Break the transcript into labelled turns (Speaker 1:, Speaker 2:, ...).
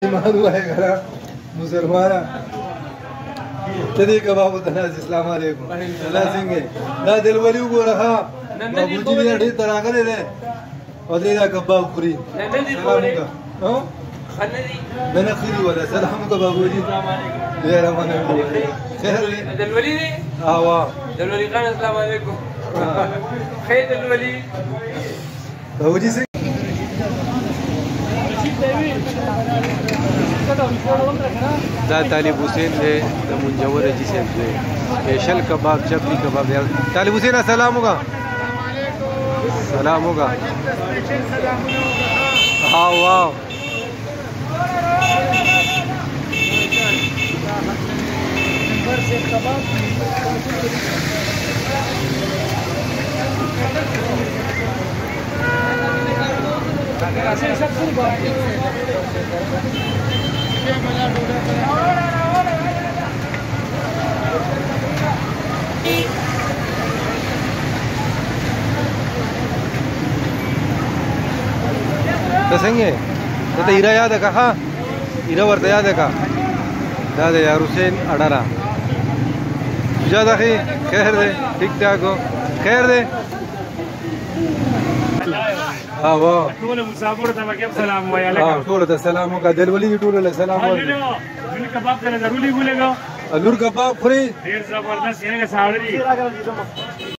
Speaker 1: हुआ है घर मुसलमान तदी कबाब तनाज अस्सलाम वालेकुम अल्लाह सिंगे दा दिल वली को रहा बाबूजी ने ढेर तरह करे रे और दे कबाब खुरी सलाम का हां मैंने खिरी वाला सलाम का बाबूजी ये रमन खैर
Speaker 2: दिल वली ने
Speaker 1: हां वाह
Speaker 2: दिल वली खान अस्सलाम वालेकुम खैर दिल वली
Speaker 1: बाबूजी से
Speaker 3: دا طالب حسین ہے دا منجور جسم سے اسپیشل کباب چپلی کباب ہے طالب حسین السلام ہوگا سلام ہوگا ہاں واو څنګه ته ایرا یاد کا ها ایرا ورته یاد کا دا د یار حسین اډرا جا دخی خیر دے ٹھیک ٹھاک ہو خیر دے ها واو
Speaker 4: ټول مسافر ته وکيم سلام وای علیکم
Speaker 1: ټول ته سلام وکړه دلولي ټول له سلام
Speaker 4: وکړه دل کباب ته ضروري ګولېګا
Speaker 1: الور کباب خوري
Speaker 4: ډیر زبردست یې نه ساړی